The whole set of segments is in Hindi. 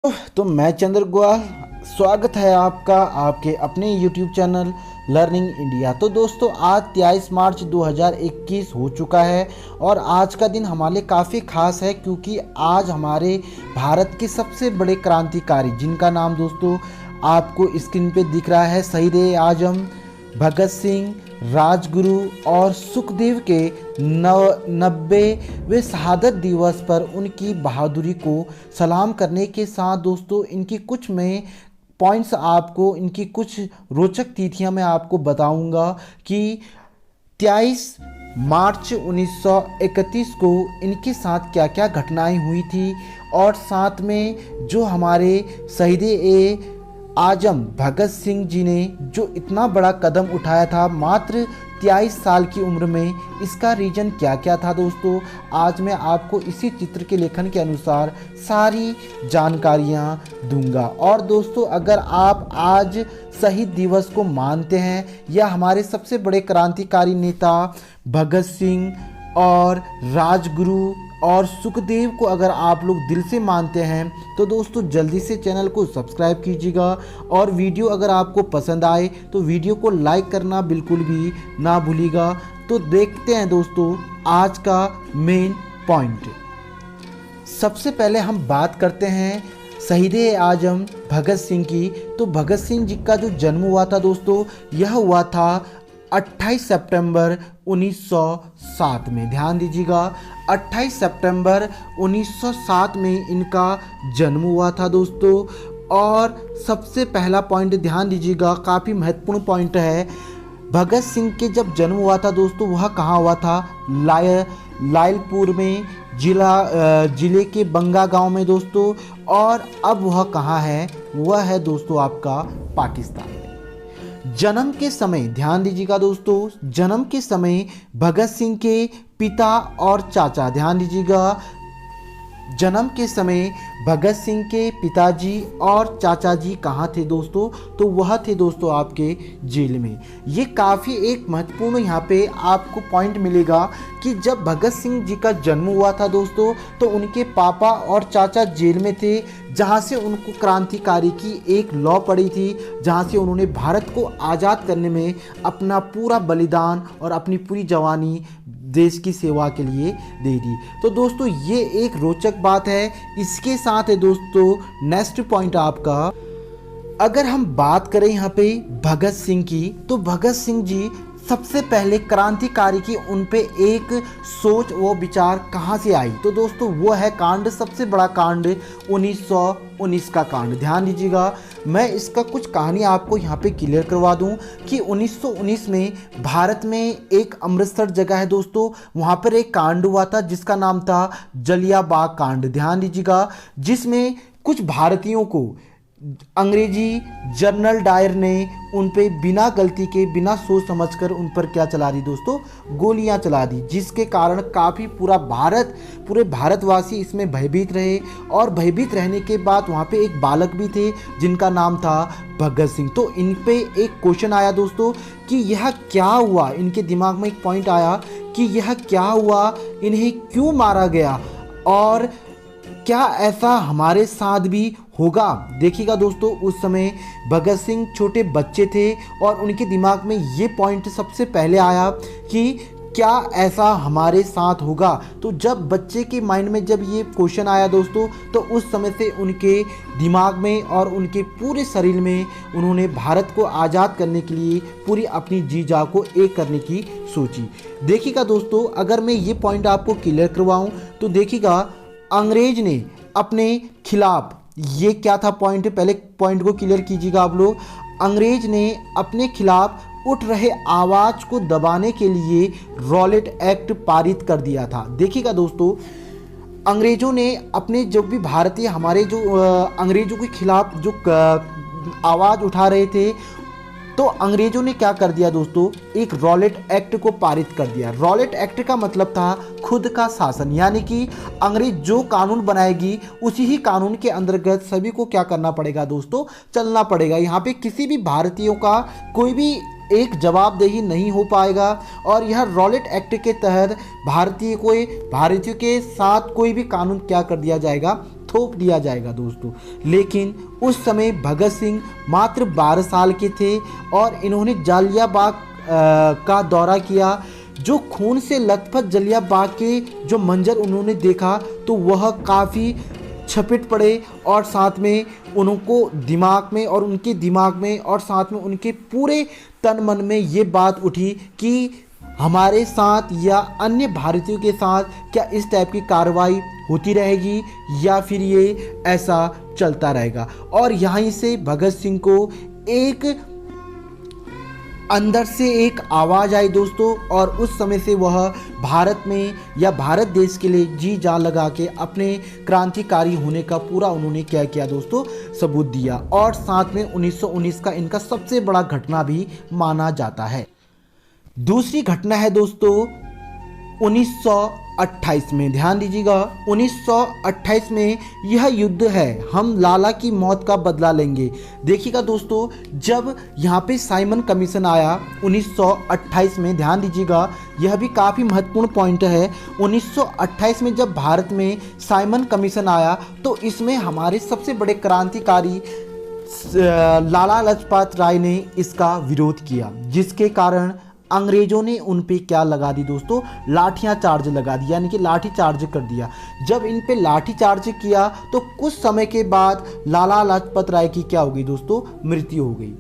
तो मैं चंद्र ग्वाल, स्वागत है आपका आपके अपने YouTube चैनल लर्निंग इंडिया। तो दोस्तों आज 23 मार्च 2021 हो चुका है और आज का दिन हमारे लिए काफ़ी खास है क्योंकि आज हमारे भारत के सबसे बड़े क्रांतिकारी जिनका नाम दोस्तों आपको स्क्रीन पे दिख रहा है, शहीद ए आजम भगत सिंह, राजगुरु और सुखदेव के 90वें शहादत दिवस पर उनकी बहादुरी को सलाम करने के साथ दोस्तों इनकी कुछ मैं पॉइंट्स आपको इनकी कुछ रोचक तिथियां मैं आपको बताऊंगा कि 23 मार्च 1931 को इनके साथ क्या क्या घटनाएं हुई थी और साथ में जो हमारे शहीद ए आजम भगत सिंह जी ने जो इतना बड़ा कदम उठाया था मात्र 23 साल की उम्र में, इसका रीजन क्या क्या था दोस्तों आज मैं आपको इसी चित्र के लेखन के अनुसार सारी जानकारियां दूंगा। और दोस्तों अगर आप आज शहीद दिवस को मानते हैं या हमारे सबसे बड़े क्रांतिकारी नेता भगत सिंह और राजगुरु और सुखदेव को अगर आप लोग दिल से मानते हैं तो दोस्तों जल्दी से चैनल को सब्सक्राइब कीजिएगा और वीडियो अगर आपको पसंद आए तो वीडियो को लाइक करना बिल्कुल भी ना भूलिएगा। तो देखते हैं दोस्तों आज का मेन पॉइंट। सबसे पहले हम बात करते हैं शहीद ए आजम भगत सिंह की। तो भगत सिंह जी का जो जन्म हुआ था दोस्तों यह हुआ था 28 सितंबर 1907 में। ध्यान दीजिएगा 28 सितंबर 1907 में इनका जन्म हुआ था दोस्तों। और सबसे पहला पॉइंट ध्यान दीजिएगा, काफ़ी महत्वपूर्ण पॉइंट है। भगत सिंह के जब जन्म हुआ था दोस्तों वह कहाँ हुआ था? लायलपुर में, जिले के बंगा गांव में दोस्तों। और अब वह कहाँ है? वह है दोस्तों आपका पाकिस्तान में। जन्म के समय ध्यान दीजिएगा दोस्तों, जन्म के समय भगत सिंह के पिता और चाचा, ध्यान दीजिएगा जन्म के समय भगत सिंह के पिताजी और चाचा जी कहाँ थे दोस्तों? तो वह थे दोस्तों आपके जेल में। ये काफ़ी एक महत्वपूर्ण यहाँ पे आपको पॉइंट मिलेगा कि जब भगत सिंह जी का जन्म हुआ था दोस्तों तो उनके पापा और चाचा जेल में थे, जहाँ से उनको क्रांतिकारी की एक लॉ पड़ी थी, जहाँ से उन्होंने भारत को आज़ाद करने में अपना पूरा बलिदान और अपनी पूरी जवानी देश की सेवा के लिए दे दी। तो दोस्तों ये एक रोचक बात है। इसके साथ है दोस्तों नेक्स्ट पॉइंट आपका, अगर हम बात करें यहाँ पे भगत सिंह की तो भगत सिंह जी सबसे पहले क्रांतिकारी की उन पे एक सोच वो विचार कहाँ से आई? तो दोस्तों वो है कांड, सबसे बड़ा कांड 1919 का कांड। ध्यान दीजिएगा मैं इसका कुछ कहानी आपको यहाँ पे क्लियर करवा दूँ कि 1919 में भारत में एक अमृतसर जगह है दोस्तों, वहाँ पर एक कांड हुआ था जिसका नाम था जलियांवाला कांड। ध्यान दीजिएगा जिसमें कुछ भारतीयों को अंग्रेजी जनरल डायर ने उन पे बिना गलती के, बिना सोच समझकर उन पर क्या चला दी दोस्तों? गोलियां चला दी, जिसके कारण काफ़ी पूरे भारतवासी इसमें भयभीत रहे। और भयभीत रहने के बाद वहाँ पे एक बालक भी थे जिनका नाम था भगत सिंह। तो इन पे एक क्वेश्चन आया दोस्तों कि यह क्या हुआ? इनके दिमाग में एक पॉइंट आया कि यह क्या हुआ, इन्हें क्यों मारा गया और क्या ऐसा हमारे साथ भी होगा? देखिएगा दोस्तों उस समय भगत सिंह छोटे बच्चे थे और उनके दिमाग में ये पॉइंट सबसे पहले आया कि क्या ऐसा हमारे साथ होगा। तो जब बच्चे के माइंड में जब ये क्वेश्चन आया दोस्तों तो उस समय से उनके दिमाग में और उनके पूरे शरीर में उन्होंने भारत को आज़ाद करने के लिए पूरी अपनी जी जान को एक करने की सोची। देखिएगा दोस्तों अगर मैं ये पॉइंट आपको क्लियर करवाऊँ तो देखिएगा अंग्रेज ने अपने खिलाफ, ये क्या था पॉइंट, पहले पॉइंट को क्लियर कीजिएगा आप लोग। अंग्रेज ने अपने खिलाफ उठ रहे आवाज़ को दबाने के लिए रॉलेट एक्ट पारित कर दिया था। देखिएगा दोस्तों अंग्रेजों ने अपने जो भी भारतीय हमारे जो अंग्रेजों के खिलाफ जो आवाज़ उठा रहे थे तो अंग्रेजों ने क्या कर दिया दोस्तों? एक रॉलेट एक्ट को पारित कर दिया। रॉलेट एक्ट का मतलब था खुद का शासन, यानी कि अंग्रेज जो कानून बनाएगी उसी ही कानून के अंतर्गत सभी को क्या करना पड़ेगा दोस्तों? चलना पड़ेगा। यहाँ पे किसी भी भारतीयों का कोई भी एक जवाबदेही नहीं हो पाएगा। और यह रॉलेट एक्ट के तहत भारतीयों के साथ कोई भी कानून क्या कर दिया जाएगा? थोप दिया जाएगा दोस्तों। लेकिन उस समय भगत सिंह मात्र 12 साल के थे और इन्होंने जालिया बाग का दौरा किया। जो खून से लथपथ जालिया बाग के जो मंजर उन्होंने देखा तो वह काफ़ी छपिट पड़े और साथ में उनको दिमाग में और उनके दिमाग में और साथ में उनके पूरे तन मन में ये बात उठी कि हमारे साथ या अन्य भारतीयों के साथ क्या इस टाइप की कार्रवाई होती रहेगी या फिर ये ऐसा चलता रहेगा। और यहीं से भगत सिंह को एक अंदर से एक आवाज़ आई दोस्तों और उस समय से वह भारत में या भारत देश के लिए जी जान लगा के अपने क्रांतिकारी होने का पूरा उन्होंने क्या किया दोस्तों, सबूत दिया। और साथ में 1919 का इनका सबसे बड़ा घटना भी माना जाता है। दूसरी घटना है दोस्तों 1928 में। ध्यान दीजिएगा 1928 में यह युद्ध है, हम लाला की मौत का बदला लेंगे। देखिएगा दोस्तों जब यहाँ पे साइमन कमीशन आया 1928 में, ध्यान दीजिएगा यह भी काफ़ी महत्वपूर्ण पॉइंट है। 1928 में जब भारत में साइमन कमीशन आया तो इसमें हमारे सबसे बड़े क्रांतिकारी लाला लाजपत राय ने इसका विरोध किया, जिसके कारण अंग्रेजों ने उन पे क्या लगा दी दोस्तों, लाठियां चार्ज लगा दिया, यानी कि लाठी चार्ज कर दिया। जब इन पे लाठी चार्ज किया तो कुछ समय के बाद लाला लाजपत राय की क्या हो गई दोस्तों, मृत्यु हो गई,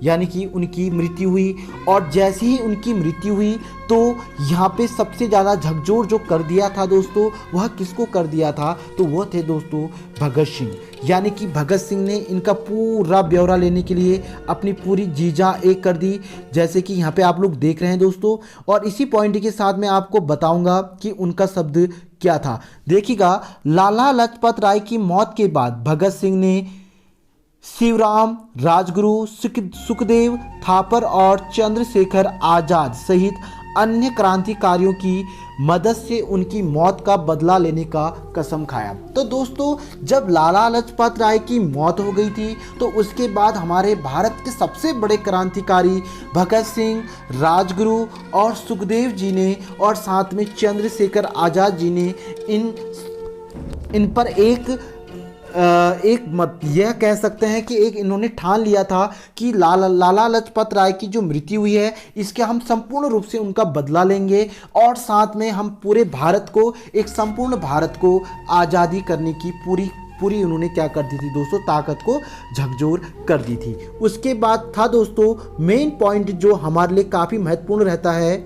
यानी कि उनकी मृत्यु हुई। और जैसे ही उनकी मृत्यु हुई तो यहाँ पे सबसे ज़्यादा झकझोर जो कर दिया था दोस्तों, वह किसको कर दिया था, तो वह थे दोस्तों भगत सिंह। यानी कि भगत सिंह ने इनका पूरा ब्यौरा लेने के लिए अपनी पूरी जीजा एक कर दी, जैसे कि यहाँ पे आप लोग देख रहे हैं दोस्तों। और इसी पॉइंट के साथ मैं आपको बताऊंगा कि उनका शब्द क्या था। देखिएगा लाला लाजपत राय की मौत के बाद भगत सिंह ने शिवराम, राजगुरु, सुखदेव थापर और चंद्रशेखर आजाद सहित अन्य क्रांतिकारियों की मदद से उनकी मौत का बदला लेने का कसम खाया। तो दोस्तों जब लाला लाजपत राय की मौत हो गई थी तो उसके बाद हमारे भारत के सबसे बड़े क्रांतिकारी भगत सिंह, राजगुरु और सुखदेव जी ने और साथ में चंद्रशेखर आजाद जी ने इन पर यह कह सकते हैं कि एक इन्होंने ठान लिया था कि लाला लाजपत राय की जो मृत्यु हुई है इसके हम संपूर्ण रूप से उनका बदला लेंगे और साथ में हम पूरे भारत को, एक संपूर्ण भारत को आज़ादी करने की पूरी उन्होंने क्या कर दी थी दोस्तों, ताकत को झकझोर कर दी थी। उसके बाद था दोस्तों मेन पॉइंट जो हमारे लिए काफ़ी महत्वपूर्ण रहता है।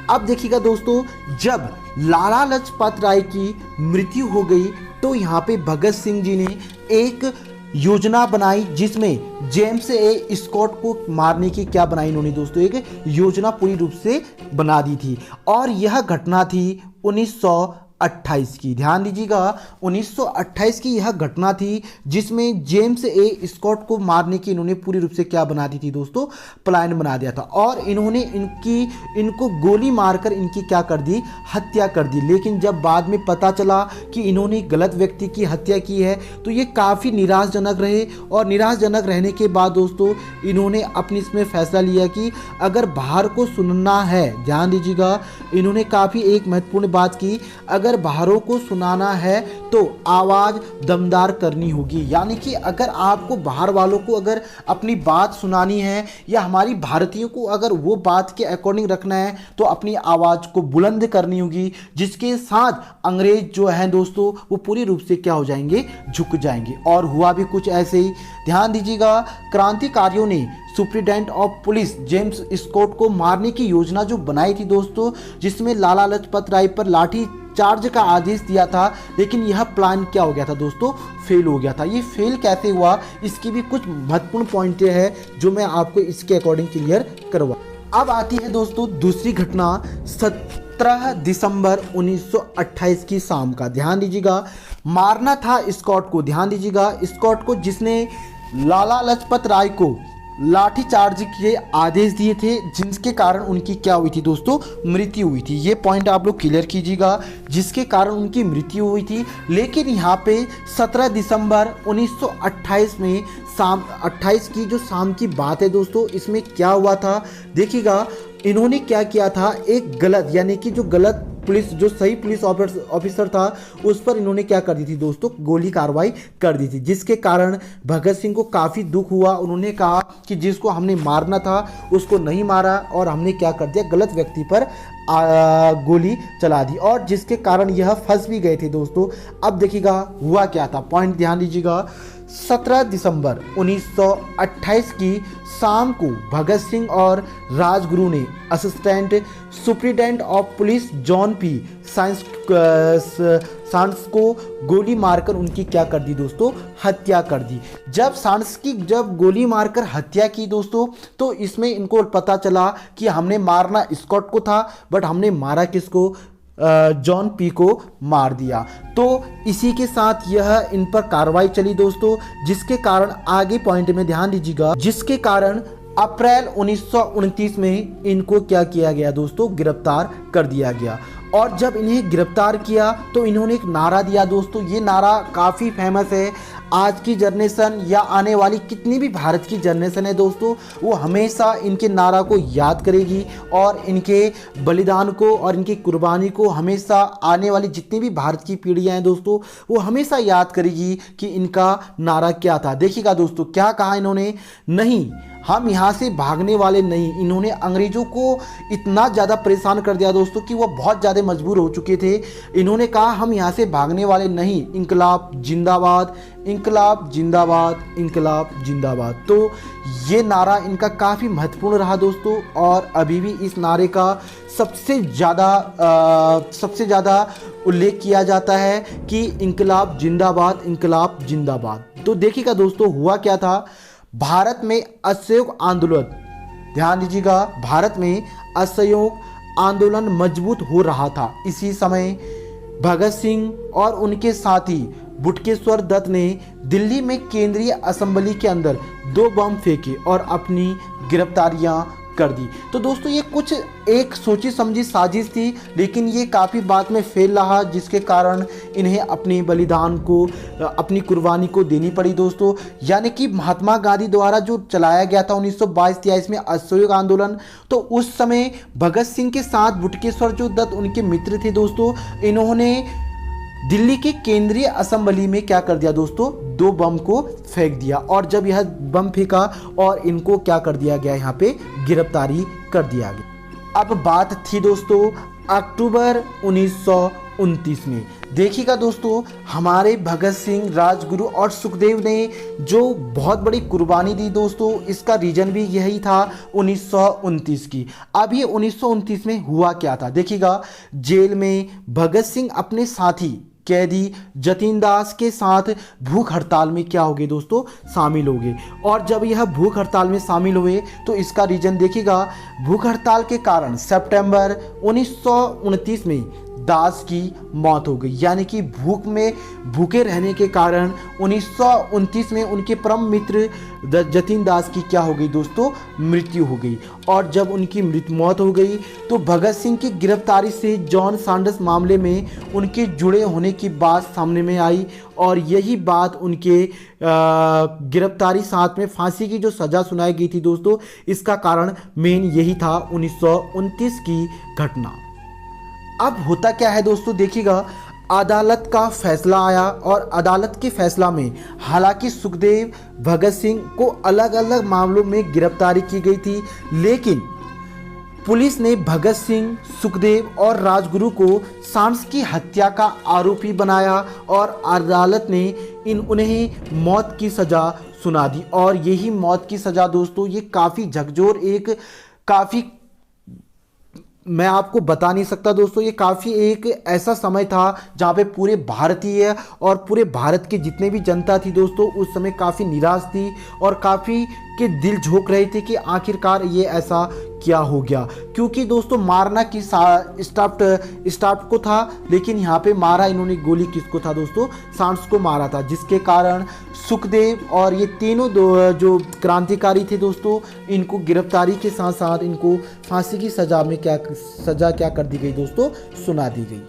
अब देखिएगा दोस्तों जब लाला लाजपत राय की मृत्यु हो गई तो यहाँ पे भगत सिंह जी ने एक योजना बनाई जिसमें जेम्स ए स्कॉट को मारने की क्या बनाई इन्होंने दोस्तों, एक योजना पूरी रूप से बना दी थी। और यह घटना थी 1928 की। ध्यान दीजिएगा 1928 की यह घटना थी जिसमें जेम्स ए स्कॉट को मारने की इन्होंने पूरी रूप से क्या बना दी थी दोस्तों, प्लान बना दिया था। और इन्होंने इनको गोली मारकर इनकी क्या कर दी, हत्या कर दी। लेकिन जब बाद में पता चला कि इन्होंने गलत व्यक्ति की हत्या की है तो ये काफ़ी निराशजनक रहे। और निराशजनक रहने के बाद दोस्तों इन्होंने अपनी इसमें फैसला लिया कि अगर बाहर को सुनना है, ध्यान दीजिएगा इन्होंने काफ़ी एक महत्वपूर्ण बात की, अगर बाहरों को सुनाना है तो आवाज़ दमदार करनी होगी। यानी कि अगर आपको बाहर वालों को अगर अपनी बात सुनानी है या हमारी भारतीयों को अगर वो बात के अकॉर्डिंग रखना है तो अपनी आवाज़ को बुलंद करनी होगी, जिसके साथ अंग्रेज जो है दोस्तों वो पूरी रूप से क्या हो जाएंगे, झुक जाएंगे। और हुआ भी कुछ ऐसे ही। ध्यान दीजिएगा क्रांतिकारियों ने superintendent of police James Scott को मारने की योजना जो बनाई थी दोस्तों, जिसमें लाला लाजपत राय पर लाठी चार्ज का आदेश दिया था, लेकिन यह प्लान क्या हो गया था दोस्तों, फेल हो गया था। ये फेल कैसे हुआ, इसकी भी कुछ महत्वपूर्ण पॉइंट है जो मैं आपको इसके अकॉर्डिंग क्लियर करवा। अब आती है दोस्तों दूसरी घटना 17 दिसंबर 1928 की शाम का। ध्यान दीजिएगा मारना था स्कॉट को, ध्यान दीजिएगा स्कॉट को, जिसने लाला लाजपत राय को लाठी चार्ज के आदेश दिए थे, जिसके कारण उनकी क्या हुई थी दोस्तों, मृत्यु हुई थी। ये पॉइंट आप लोग क्लियर कीजिएगा, जिसके कारण उनकी मृत्यु हुई थी। लेकिन यहाँ पे 17 दिसंबर 1928 में शाम 28 की जो शाम की बात है दोस्तों, इसमें क्या हुआ था देखिएगा। इन्होंने क्या किया था, एक गलत यानी कि जो गलत पुलिस जो सही पुलिस ऑफिसर था उस पर इन्होंने क्या कर दी थी दोस्तों, गोली कार्रवाई कर दी थी, जिसके कारण भगत सिंह को काफ़ी दुख हुआ। उन्होंने कहा कि जिसको हमने मारना था उसको नहीं मारा और हमने क्या कर दिया, गलत व्यक्ति पर गोली चला दी, और जिसके कारण यह फंस भी गए थे दोस्तों। अब देखिएगा हुआ क्या था, पॉइंट ध्यान दीजिएगा। 17 दिसंबर 1928 की शाम को भगत सिंह और राजगुरु ने assistant superintendent of police John P सांस को गोली मारकर उनकी क्या कर दी दोस्तों, हत्या कर दी। जब सांस की जब गोली मारकर हत्या की दोस्तों, तो इसमें इनको पता चला कि हमने मारना स्कॉट को था, बट हमने मारा किसको, जॉन पी को मार दिया। तो इसी के साथ यह इन पर कार्रवाई चली दोस्तों, जिसके कारण आगे पॉइंट में ध्यान दीजिएगा, जिसके कारण अप्रैल 1929 में इनको क्या किया गया दोस्तों, गिरफ्तार कर दिया गया। और जब इन्हें गिरफ्तार किया तो इन्होंने एक नारा दिया दोस्तों, ये नारा काफ़ी फेमस है। आज की जनरेशन या आने वाली कितनी भी भारत की जनरेशन है दोस्तों, वो हमेशा इनके नारा को याद करेगी और इनके बलिदान को और इनकी कुर्बानी को हमेशा आने वाली जितनी भी भारत की पीढ़ियां हैं दोस्तों, वो हमेशा याद करेगी कि इनका नारा क्या था। देखिएगा दोस्तों क्या कहा इन्होंने, नहीं हम यहाँ से भागने वाले नहीं। इन्होंने अंग्रेज़ों को इतना ज़्यादा परेशान कर दिया दोस्तों कि वो बहुत ज़्यादा मजबूर हो चुके थे। इन्होंने कहा हम यहाँ से भागने वाले नहीं, इंकलाब जिंदाबाद, इंकलाब जिंदाबाद, इंकलाब जिंदाबाद। तो ये नारा इनका काफ़ी महत्वपूर्ण रहा दोस्तों, और अभी भी इस नारे का सबसे ज़्यादा उल्लेख किया जाता है कि इंकलाब जिंदाबाद, इंकलाब जिंदाबाद। तो देखिएगा दोस्तों हुआ क्या था, भारत में असहयोग आंदोलन, ध्यान दीजिएगा, भारत में असहयोग आंदोलन मजबूत हो रहा था। इसी समय भगत सिंह और उनके साथी बुटकेश्वर दत्त ने दिल्ली में केंद्रीय असेंबली के अंदर 2 बम फेंके और अपनी गिरफ्तारियां कर दी। तो दोस्तों ये कुछ एक सोची समझी साजिश थी, लेकिन ये काफ़ी बाद में फेल रहा, जिसके कारण इन्हें अपने बलिदान को, अपनी कुर्बानी को देनी पड़ी दोस्तों। यानी कि महात्मा गांधी द्वारा जो चलाया गया था 1922-23 में असहयोग आंदोलन, तो उस समय भगत सिंह के साथ बुटकेश्वर जो दत्त उनके मित्र थे दोस्तों, इन्होंने दिल्ली के केंद्रीय असेंबली में क्या कर दिया दोस्तों, 2 बम को फेंक दिया। और जब यह बम फेंका और इनको क्या कर दिया गया, यहाँ पे गिरफ्तारी कर दिया गया। अब बात थी दोस्तों अक्टूबर 1929 में। देखिएगा दोस्तों हमारे भगत सिंह, राजगुरु और सुखदेव ने जो बहुत बड़ी कुर्बानी दी दोस्तों, इसका रीजन भी यही था 1929 की। अब ये 1929 में हुआ क्या था, देखिएगा जेल में भगत सिंह अपने साथी कैदी जतीन दास के साथ भूख हड़ताल में क्या हो गए दोस्तों, शामिल हो गए। और जब यह भूख हड़ताल में शामिल हुए तो इसका रीजन देखिएगा, भूख हड़ताल के कारण सितंबर 1929 में दास की मौत हो गई। यानी कि भूखे रहने के कारण 1929 में उनके परम मित्र जतीन दास की क्या हो गई दोस्तों, मृत्यु हो गई। और जब उनकी मौत हो गई तो भगत सिंह की गिरफ्तारी से जॉन सैंडर्स मामले में उनके जुड़े होने की बात सामने में आई, और यही बात उनके गिरफ्तारी साथ में फांसी की जो सज़ा सुनाई गई थी दोस्तों, इसका कारण मेन यही था 1929 की घटना। अब होता क्या है दोस्तों, देखिएगा अदालत का फैसला आया, और अदालत के फैसला में हालांकि सुखदेव भगत सिंह को अलग अलग मामलों में गिरफ्तारी की गई थी, लेकिन पुलिस ने भगत सिंह, सुखदेव और राजगुरु को सांस की हत्या का आरोपी बनाया और अदालत ने उन्हें मौत की सज़ा सुना दी। और यही मौत की सज़ा दोस्तों, ये काफ़ी झकझोर, एक काफ़ी, मैं आपको बता नहीं सकता दोस्तों, ये काफ़ी एक ऐसा समय था जहाँ पे पूरे भारतीय और पूरे भारत के जितने भी जनता थी दोस्तों, उस समय काफ़ी निराश थी और काफ़ी के दिल झोंक रहे थे कि आखिरकार ये ऐसा क्या हो गया। क्योंकि दोस्तों मारना की स्टाफ को था, लेकिन यहाँ पे मारा इन्होंने गोली किसको था दोस्तों, सांस को मारा था, जिसके कारण सुखदेव और ये तीनों जो क्रांतिकारी थे दोस्तों, इनको गिरफ्तारी के साथ साथ इनको फांसी की सज़ा में क्या कर दी गई दोस्तों, सुना दी गई।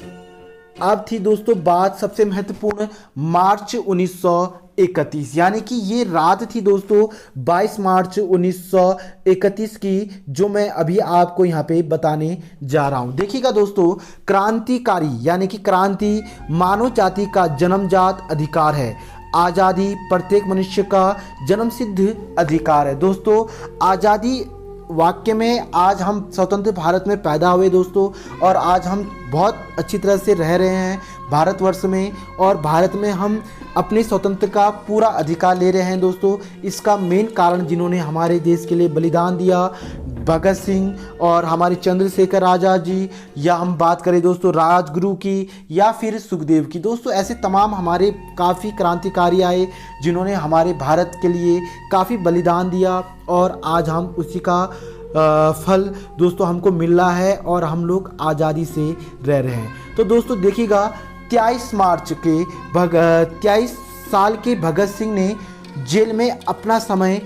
अब थी दोस्तों बात सबसे महत्वपूर्ण मार्च 1931, यानी कि ये रात थी दोस्तों 22 मार्च 1931 की, जो मैं अभी आपको यहाँ पे बताने जा रहा हूँ। देखिएगा दोस्तों, क्रांतिकारी यानी कि क्रांति मानव जाति का जन्मजात अधिकार है। आज़ादी प्रत्येक मनुष्य का जन्मसिद्ध अधिकार है। दोस्तों आज़ादी वाक्य में आज हम स्वतंत्र भारत में पैदा हुए दोस्तों, और आज हम बहुत अच्छी तरह से रह रहे हैं भारतवर्ष में, और भारत में हम अपनी स्वतंत्रता का पूरा अधिकार ले रहे हैं दोस्तों। इसका मेन कारण जिन्होंने हमारे देश के लिए बलिदान दिया, भगत सिंह और हमारे चंद्रशेखर आज़ाद जी, या हम बात करें दोस्तों राजगुरु की या फिर सुखदेव की। दोस्तों ऐसे तमाम हमारे काफ़ी क्रांतिकारी आए जिन्होंने हमारे भारत के लिए काफ़ी बलिदान दिया, और आज हम उसी का फल दोस्तों हमको मिल रहा है और हम लोग आज़ादी से रह रहे हैं। तो दोस्तों देखिएगा 23 मार्च के 23 साल के भगत सिंह ने जेल में अपना समय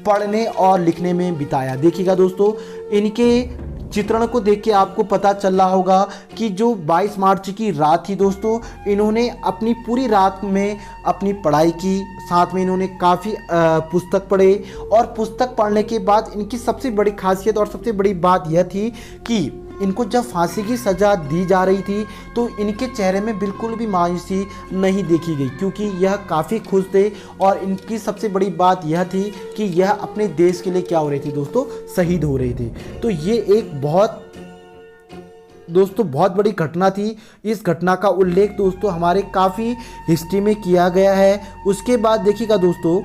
पढ़ने और लिखने में बिताया। देखिएगा दोस्तों, इनके चित्रण को देख के आपको पता चल रहा होगा कि जो 22 मार्च की रात थी दोस्तों, इन्होंने अपनी पूरी रात में अपनी पढ़ाई की, साथ में इन्होंने काफ़ी पुस्तक पढ़े, और पुस्तक पढ़ने के बाद इनकी सबसे बड़ी खासियत और सबसे बड़ी बात यह थी कि इनको जब फांसी की सज़ा दी जा रही थी तो इनके चेहरे में बिल्कुल भी मायूसी नहीं देखी गई, क्योंकि यह काफ़ी खुश थे, और इनकी सबसे बड़ी बात यह थी कि यह अपने देश के लिए क्या हो रही थी दोस्तों, शहीद हो रहे थे। तो ये एक बहुत बड़ी घटना थी। इस घटना का उल्लेख दोस्तों हमारे काफ़ी हिस्ट्री में किया गया है। उसके बाद देखिएगा दोस्तों,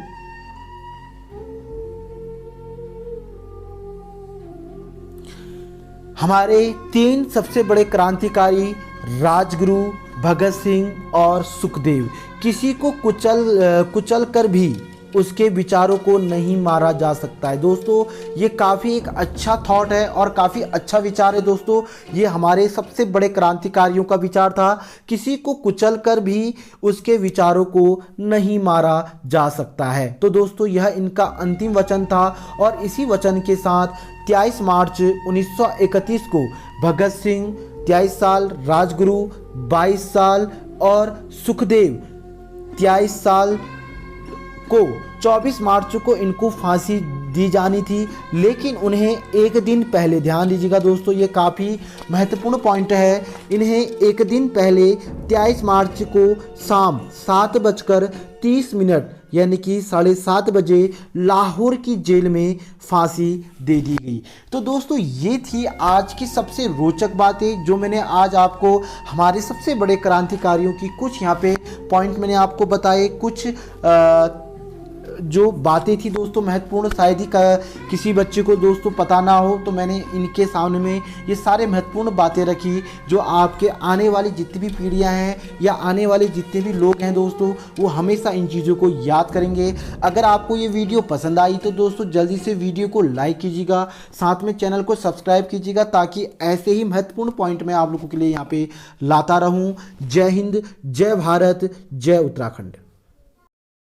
हमारे 3 सबसे बड़े क्रांतिकारी राजगुरु, भगत सिंह और सुखदेव, किसी को कुचल कर भी उसके विचारों को नहीं मारा जा सकता है। दोस्तों ये काफ़ी एक अच्छा थॉट है और काफ़ी अच्छा विचार है दोस्तों। ये हमारे सबसे बड़े क्रांतिकारियों का विचार था, किसी को कुचल कर भी उसके विचारों को नहीं मारा जा सकता है। तो दोस्तों यह इनका अंतिम वचन था, और इसी वचन के साथ 23 मार्च 1931 को भगत सिंह 23 साल, राजगुरु 22 साल और सुखदेव 23 साल को 24 मार्च को इनको फांसी दी जानी थी, लेकिन उन्हें एक दिन पहले, ध्यान दीजिएगा दोस्तों ये काफ़ी महत्वपूर्ण पॉइंट है, इन्हें एक दिन पहले 23 मार्च को शाम 7:30 यानी कि 7:30 बजे लाहौर की जेल में फांसी दे दी गई। तो दोस्तों ये थी आज की सबसे रोचक बातें जो मैंने आज आपको हमारे सबसे बड़े क्रांतिकारियों की कुछ यहाँ पे पॉइंट मैंने आपको बताए। कुछ जो बातें थी दोस्तों महत्वपूर्ण, शायद ही किसी बच्चे को दोस्तों पता ना हो, तो मैंने इनके सामने में ये सारे महत्वपूर्ण बातें रखी जो आपके आने वाली जितनी भी पीढ़ियां हैं या आने वाले जितने भी लोग हैं दोस्तों, वो हमेशा इन चीज़ों को याद करेंगे। अगर आपको ये वीडियो पसंद आई तो दोस्तों जल्दी से वीडियो को लाइक कीजिएगा, साथ में चैनल को सब्सक्राइब कीजिएगा, ताकि ऐसे ही महत्वपूर्ण पॉइंट मैं आप लोगों के लिए यहाँ पे लाता रहूँ। जय हिंद, जय भारत, जय उत्तराखंड।